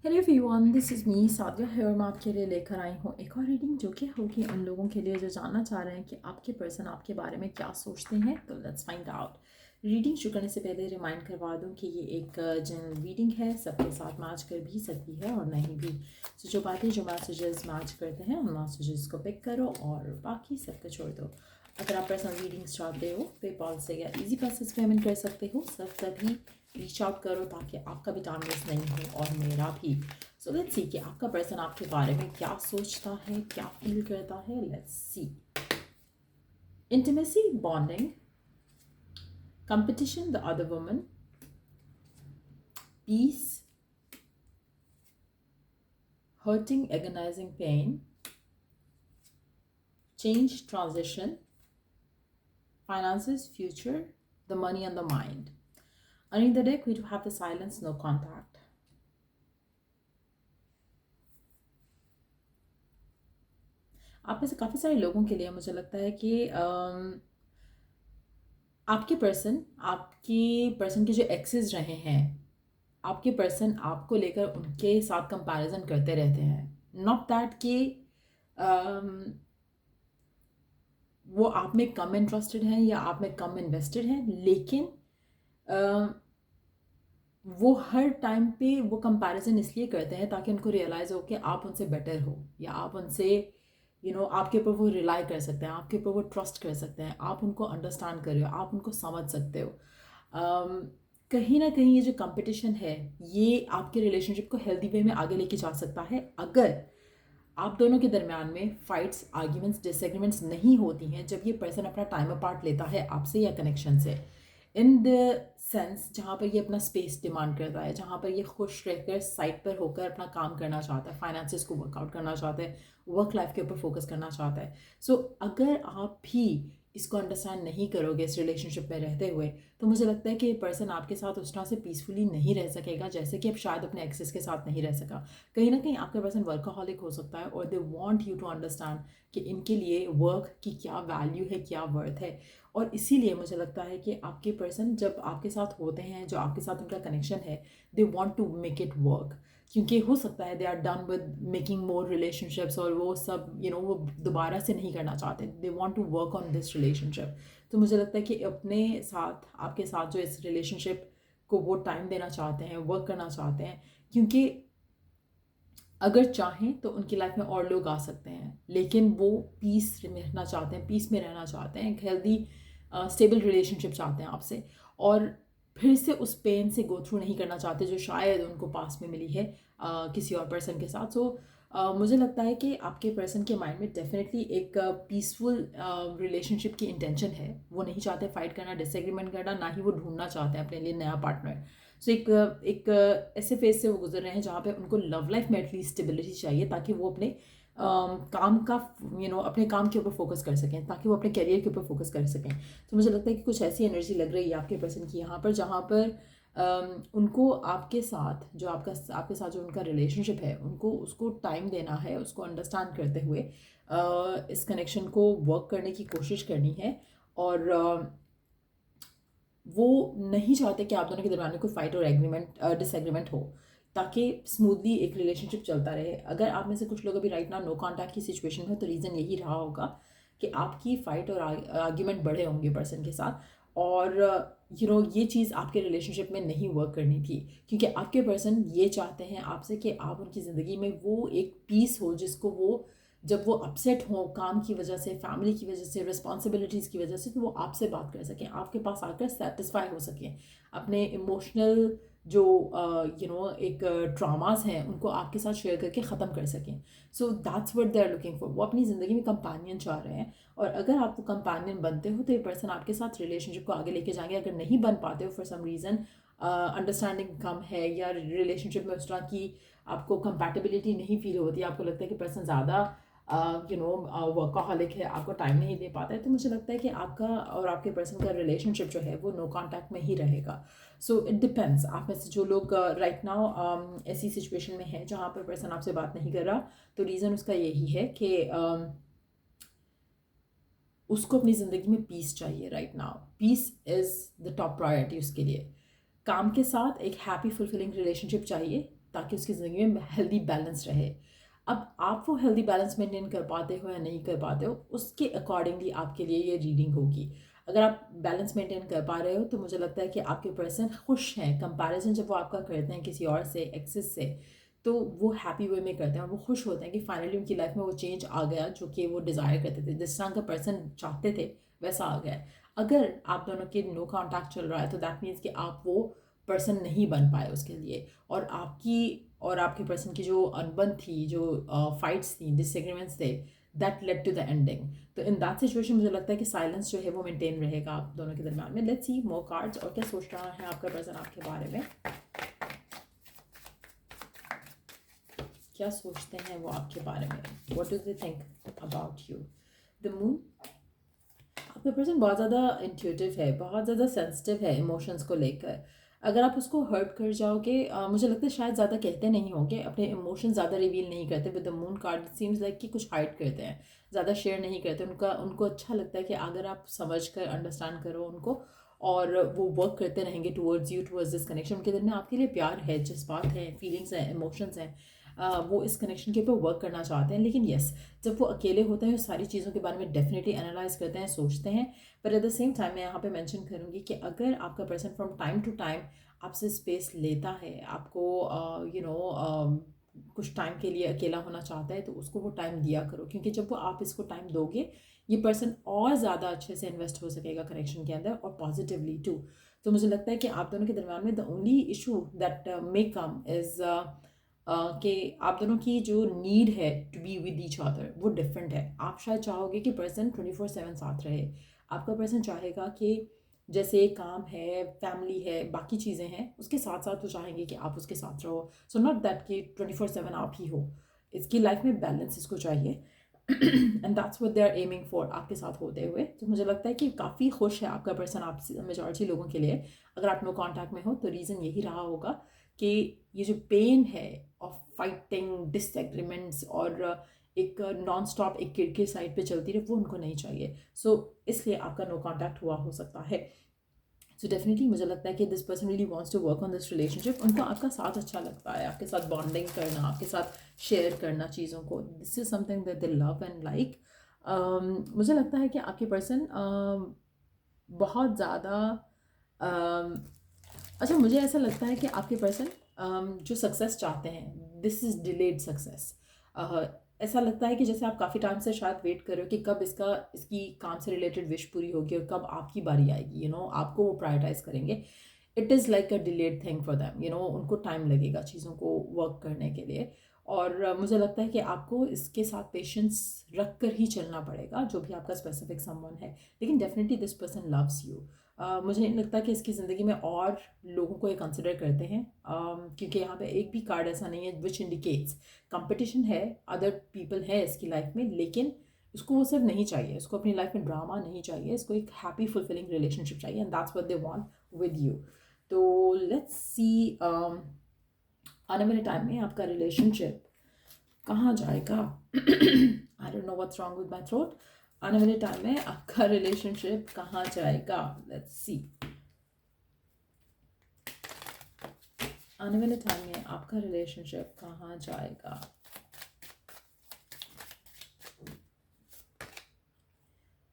Hello everyone, this is me Sadia है और मैं आपके लिए लेकर आई हूँ एक और रीडिंग जो कि होगी उन लोगों के लिए जो जानना चाह रहे हैं कि आपके पर्सन आपके बारे में क्या सोचते हैं। तो लेट्स फाइंड आउट। रीडिंग शुरू करने से पहले रिमाइंड करवा दूँ कि ये एक जनरल रीडिंग है, सबके साथ मैच कर भी सकती है और नहीं भी। तो जो बातें जो मैसेजेस मैच करते हैं उन मैसेजेस को पिक करो और बाकी सबको छोड़ दो। अगर आप पर्सनल रीडिंग्स चाहते हो पेपाल से या इजी पैसेज पेमेंट कर सकते हो। सब तभी रीच आउट करो ताकि आपका भी टाइम वेस्ट नहीं हो और मेरा भी। सो लेट्स सी कि आपका पर्सन आपके बारे में क्या सोचता है, क्या फील करता है। Let's see. Intimacy, bonding, competition, the other woman, peace, hurting, agonizing pain, change, transition, finances, future, the money and the mind. Underneath the deck, we do have the silence, no contact. आप में से काफ़ी सारे लोगों के लिए मुझे लगता है कि आपके पर्सन के जो एक्सेस रहे हैं, आपके पर्सन आपको लेकर उनके साथ कंपैरिजन करते रहते हैं। नॉट दैट कि वो आप में कम इंटरेस्टेड हैं या आप में कम इन्वेस्टेड हैं, लेकिन वो हर टाइम पे वो कंपैरिजन इसलिए करते हैं ताकि उनको रियलाइज़ हो कि आप उनसे बेटर हो या आप उनसे आपके ऊपर वो रिलाई कर सकते हैं, आपके ऊपर वो ट्रस्ट कर सकते हैं, आप उनको अंडरस्टैंड कर रहे हो, आप उनको समझ सकते हो। कहीं ना कहीं ये जो कंपटीशन है ये आपके रिलेशनशिप को हेल्दी वे में आगे लेके जा सकता है अगर आप दोनों के दरमियान में फाइट्स, आर्ग्यूमेंट्स, डिसएग्रीमेंट्स नहीं होती हैं जब ये पर्सन अपना टाइम अपार्ट लेता है आपसे या कनेक्शन से। इन द सेंस जहाँ पर ये अपना स्पेस डिमांड करता है, जहाँ पर ये खुश रहकर साइड पर होकर अपना काम करना चाहता है, फाइनेंसिस को वर्कआउट करना चाहता है, वर्क लाइफ के ऊपर फोकस करना चाहता है। सो अगर आप भी इसको अंडरस्टैंड नहीं करोगे इस रिलेशनशिप में रहते हुए, तो मुझे लगता है कि ये पर्सन आपके साथ उस तरह से पीसफुली नहीं रह सकेगा जैसे कि अब शायद अपने एक्सेस के साथ नहीं रह सका। कहीं ना कहीं आपका पर्सन वर्कaholic हो सकता है और they want you to understand कि इनके लिए वर्क की क्या वैल्यू है, क्या वर्थ है। और इसीलिए मुझे लगता है कि आपके पर्सन जब आपके साथ होते हैं, जो आपके साथ उनका कनेक्शन है, they want to make it work. क्योंकि हो सकता है they are done with making more relationships और वो सब वो दोबारा से नहीं करना चाहते, they want to work on this relationship. तो मुझे लगता है कि अपने साथ, आपके साथ जो इस रिलेशनशिप को वो टाइम देना चाहते हैं, वर्क करना चाहते हैं। क्योंकि अगर चाहें तो उनकी लाइफ में और लोग आ सकते हैं, लेकिन वो पीस में रहना चाहते हैं, पीस में रहना चाहते हैं, एक हेल्दी स्टेबल रिलेशनशिप चाहते हैं आपसे। और फिर से उस पेन से गो थ्रू नहीं करना चाहते जो शायद उनको पास में मिली है किसी और पर्सन के साथ। सो मुझे लगता है कि आपके पर्सन के माइंड में डेफिनेटली एक पीसफुल रिलेशनशिप की इंटेंशन है। वो नहीं चाहते फाइट करना, डिसएग्रीमेंट करना, ना ही वो ढूंढना चाहते हैं अपने लिए नया पार्टनर। सो एक ऐसे फेज से वो गुजर रहे हैं जहाँ पे उनको लव लाइफ में एटलीस्ट स्टेबिलिटी चाहिए ताकि वो अपने काम का अपने काम के ऊपर फोकस कर सकें, ताकि वो अपने करियर के ऊपर फोकस कर सकें। तो मुझे लगता है कि कुछ ऐसी एनर्जी लग रही है आपके पर्सन की यहाँ पर, जहाँ पर उनको आपके साथ जो आपके साथ जो उनका रिलेशनशिप है, उनको उसको टाइम देना है, उसको अंडरस्टैंड करते हुए इस कनेक्शन को वर्क करने की कोशिश करनी है। और वो नहीं चाहते कि आप दोनों के दरमियान में कोई फाइट और एग्रीमेंट डिसएग्रीमेंट हो, ताकि स्मूथली एक रिलेशनशिप चलता रहे। अगर आप में से कुछ लोग अभी राइट नाउ नो कॉन्टैक्ट की सिचुएशन में, तो रीज़न यही रहा होगा कि आपकी फ़ाइट और आर्ग्यूमेंट बढ़े होंगे पर्सन के साथ। और ये चीज़ आपके रिलेशनशिप में नहीं वर्क करनी थी, क्योंकि आपके पर्सन ये चाहते हैं आपसे कि आप उनकी ज़िंदगी में वो एक पीस हो जिसको वो, जब वो अपसेट हो काम की वजह से, फैमिली की वजह से, रिस्पॉन्सिबिलिटीज़ की वजह से, तो वो आपसे बात कर सकें, आपके पास आकर सेटिस्फाई हो सकें, अपने इमोशनल जो एक ट्रामास हैं उनको आपके साथ शेयर करके ख़त्म कर सकें। So that's what they are looking for. वो अपनी ज़िंदगी में कंपेनियन चाह रहे हैं। और अगर आप वो कंपेनियन बनते हो तो ये पर्सन आपके साथ रिलेशनशिप को आगे लेके जाएंगे। अगर नहीं बन पाते हो फॉर सम रीज़न, अंडरस्टैंडिंग कम है या रिलेशनशिप में उस तरह की आपको कंपैटिबिलिटी नहीं फील होती, आपको लगता है कि पर्सन ज़्यादा वर्कaholic है, आपको टाइम नहीं दे पाता है, तो मुझे लगता है कि आपका और आपके पर्सन का रिलेशनशिप जो है वो नो कॉन्टैक्ट में ही रहेगा। So it depends. आप में से जो लोग राइट नाउ ऐसी सिचुएशन में हैं जहाँ पर पर्सन आपसे बात नहीं कर रहा, तो रीज़न उसका यही है कि उसको अपनी ज़िंदगी में पीस चाहिए। Right now peace is the top priority उसके लिए। काम के साथ एक हैप्पी फुलफिलिंग रिलेशनशिप चाहिए, ताकि उसकी ज़िंदगी में हेल्दी बैलेंस रहे। अब आप वो हेल्दी बैलेंस मेंटेन कर पाते हो या नहीं कर पाते हो, उसके अकॉर्डिंगली आपके लिए ये रीडिंग होगी। अगर आप बैलेंस मेंटेन कर पा रहे हो तो मुझे लगता है कि आपके पर्सन खुश हैं। कंपैरिजन जब वो आपका करते हैं किसी और से, एक्सेस से, तो वो हैप्पी वे में करते हैं और वो खुश होते हैं कि फाइनली उनकी लाइफ में वो चेंज आ गया जो कि वो डिज़ायर करते थे, जिस तरह का पर्सन चाहते थे वैसा आ गया है। अगर आप दोनों के नो कॉन्टैक्ट चल रहा है तो दैट मीन्स कि आप वो पर्सन नहीं बन पाए उसके लिए, और आपके पर्सन की जो अनबन थी, जो फाइट्स थी, डिसएग्रीमेंट्स थे, that led to the ending. तो इन दैट सिचुएशन मुझे लगता है कि साइलेंस जो है वो मेंटेन रहेगा आप दोनों के दरम्यान में। लेट्स सी मोर कार्ड्स, और क्या सोच रहा है आपका पर्सन आपके बारे में, क्या सोचते हैं वो आपके बारे में, what do they think about you. The moon, आपका पर्सन बहुत ज़्यादा इंट्यूटिव है, बहुत ज़्यादा सेंसिटिव है इमोशंस को लेकर। अगर आप उसको हर्ट कर जाओगे, मुझे लगता है शायद ज़्यादा कहते नहीं होंगे, अपने इमोशंस ज़्यादा रिवील नहीं करते। With the moon card it seems like कि कुछ हाइड करते हैं, ज़्यादा शेयर नहीं करते। उनको अच्छा लगता है कि अगर आप समझ कर अंडरस्टैंड करो उनको, और वो वर्क करते रहेंगे towards you, towards this connection. उनके दिल में आपके लिए प्यार है, जज्बात हैं, फीलिंग्स हैं, इमोशंस हैं। वो इस कनेक्शन के ऊपर वर्क करना चाहते हैं। लेकिन येस, जब वो अकेले होते हैं सारी चीज़ों के बारे में डेफिनेटली एनालाइज करते हैं, सोचते हैं। पर एट द सेम टाइम मैं यहाँ पे मेंशन करूँगी कि अगर आपका person from time to time आपसे स्पेस लेता है, आपको कुछ टाइम के लिए अकेला होना चाहता है, तो उसको वो टाइम दिया करो, क्योंकि जब वो आप इसको टाइम दोगे, ये पर्सन और ज़्यादा अच्छे से इन्वेस्ट हो सकेगा कनेक्शन के अंदर, और पॉजिटिवली टू। तो मुझे लगता है कि आप दोनों के दरम्यान में the only issue that may come is कि आप दोनों की जो नीड है to be with each other वो डिफरेंट है। आप शायद चाहोगे कि पर्सन 24/7 साथ रहे, आपका पर्सन चाहेगा कि जैसे काम है, फैमिली है, बाकी चीज़ें हैं, उसके साथ साथ वो चाहेंगे कि आप उसके साथ रहो। सो नॉट दैट कि 24/7 आप ही हो, इसकी लाइफ में बैलेंस इसको चाहिए। And that's what they are aiming for आपके साथ होते हुए। तो मुझे लगता है कि काफ़ी खुश है आपका पर्सन आप मेजॉरिटी लोगों के लिए। अगर आप नो कॉन्टैक्ट में हो तो रीज़न यही रहा होगा कि ये जो पेन है ऑफ फाइटिंग, डिसएग्रीमेंट्स, और एक नॉन स्टॉप एक किरकिर साइड पे चलती रहे, वो उनको नहीं चाहिए। सो इसलिए आपका नो कॉन्टैक्ट हुआ हो सकता है। सो डेफिनेटली मुझे लगता है कि this person really wants to work on this relationship. उनको आपका साथ अच्छा लगता है, आपके साथ बॉन्डिंग करना, आपके साथ शेयर करना चीज़ों को। This is something that they love and like. मुझे लगता है कि आपके पर्सन बहुत ज़्यादा अच्छा, मुझे ऐसा लगता है कि आपके पर्सन जो सक्सेस चाहते हैं, दिस इज़ डिलेड सक्सेस। ऐसा लगता है कि जैसे आप काफ़ी टाइम से शायद वेट कर रहे हो कि कब इसकी काम से रिलेटेड विश पूरी होगी और कब आपकी बारी आएगी, आपको वो प्रायोरिटाइज करेंगे। It is like a delayed thing for them, उनको टाइम लगेगा चीज़ों को वर्क करने के लिए। और मुझे लगता है कि आपको इसके साथ पेशेंस रख कर ही चलना पड़ेगा, जो भी आपका स्पेसिफिक समवन है। लेकिन definitely this person loves you. मुझे नहीं लगता कि इसकी ज़िंदगी में और लोगों को ये कंसिडर करते हैं, क्योंकि यहाँ पे एक भी कार्ड ऐसा नहीं है विच इंडिकेट्स कंपटीशन है, अदर पीपल है इसकी लाइफ में। लेकिन उसको वो सब नहीं चाहिए, उसको अपनी लाइफ में ड्रामा नहीं चाहिए, इसको एक हैप्पी फुलफिलिंग रिलेशनशिप चाहिए, and that's what they want with you. तो लेट्स सी आने वाले टाइम में आपका रिलेशनशिप कहाँ जाएगा। I don't know what's wrong with my throat. आने वाले टाइम में आपका रिलेशनशिप कहाँ जाएगा, लेट्स सी। आने वाले टाइम में आपका रिलेशनशिप कहाँ जाएगा।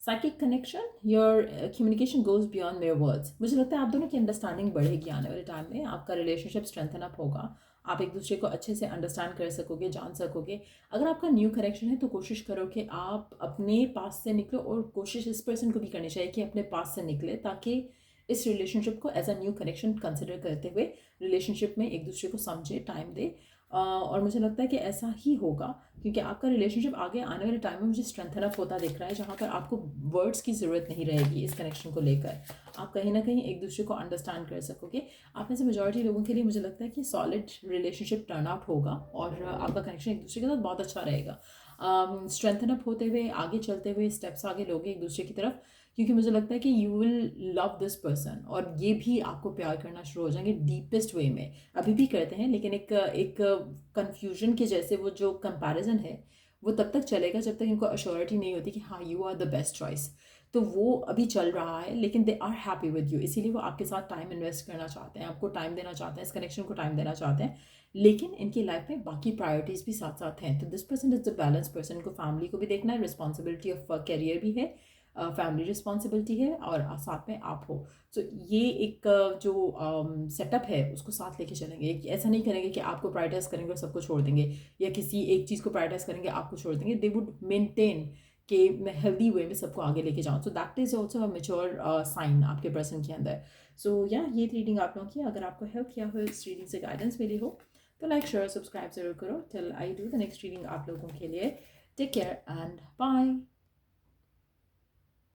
Psychic connection, your communication goes beyond mayor words. मुझे लगता है आप दोनों की अंडरस्टैंडिंग बढ़ेगी आने वाले टाइम में, आपका रिलेशनशिप स्ट्रेंथन अप होगा, आप एक दूसरे को अच्छे से अंडरस्टैंड कर सकोगे, जान सकोगे। अगर आपका न्यू कनेक्शन है तो कोशिश करो कि आप अपने पास से निकलो, और कोशिश इस पर्सन को भी करनी चाहिए कि अपने पास से निकले, ताकि इस रिलेशनशिप को as a new connection consider करते हुए रिलेशनशिप में एक दूसरे को समझे, टाइम दे। और मुझे लगता है कि ऐसा ही होगा, क्योंकि आपका रिलेशनशिप आगे आने वाले टाइम में मुझे स्ट्रेंथन अप होता दिख रहा है, जहाँ पर आपको वर्ड्स की ज़रूरत नहीं रहेगी इस कनेक्शन को लेकर। आप कहीं ना कहीं एक दूसरे को अंडरस्टैंड कर सकोगे। आप में से मेजॉरिटी लोगों के लिए मुझे लगता है कि सॉलिड रिलेशनशिप टर्न आउट होगा, और आपका कनेक्शन एक दूसरे के साथ बहुत अच्छा रहेगा। स्ट्रेंथन अप होते हुए, आगे चलते हुए स्टेप्स आगे लोगे एक दूसरे की तरफ, क्योंकि मुझे लगता है कि you will love this person, और ये भी आपको प्यार करना शुरू हो जाएंगे डीपेस्ट वे में। अभी भी करते हैं, लेकिन एक कन्फ्यूजन के जैसे वो जो कंपैरिजन है वो तब तक चलेगा जब तक इनको अश्योरिटी नहीं होती कि हाँ you are the best choice. तो वो अभी चल रहा है, लेकिन they are happy with you, इसीलिए वो आपके साथ टाइम इन्वेस्ट करना चाहते हैं, आपको टाइम देना चाहते हैं, इस कनेक्शन को टाइम देना चाहते हैं, लेकिन इनकी लाइफ में बाकी प्रायोरिटीज़ भी साथ साथ हैं। तो this person is the balance person, को फैमिली को भी देखना है, रिस्पॉन्सिबिलिटी ऑफ कैरियर भी है, फैमिली रिस्पॉन्सिबिलिटी है, और साथ में आप हो। तो ये एक जो सेटअप है उसको साथ लेके चलेंगे, ऐसा नहीं करेंगे कि आपको प्रायोरिटाइज करेंगे और सबको छोड़ देंगे, या किसी एक चीज़ को प्रायोरिटाइज करेंगे आपको छोड़ देंगे। दे वुड मेंटेन कि मैं हेल्दी वे में सबको आगे लेके जाऊँ। So that is also a mature sign आपके पर्सन के अंदर। सो या ये रीडिंग आप लोगों की, अगर आपको हेल्प किया हो, इस रीडिंग से गाइडेंस मिली हो, तो लाइक शेयर सब्सक्राइब जरूर करो। Till I do the next reading आप लोगों के लिए, टेक केयर एंड बाय।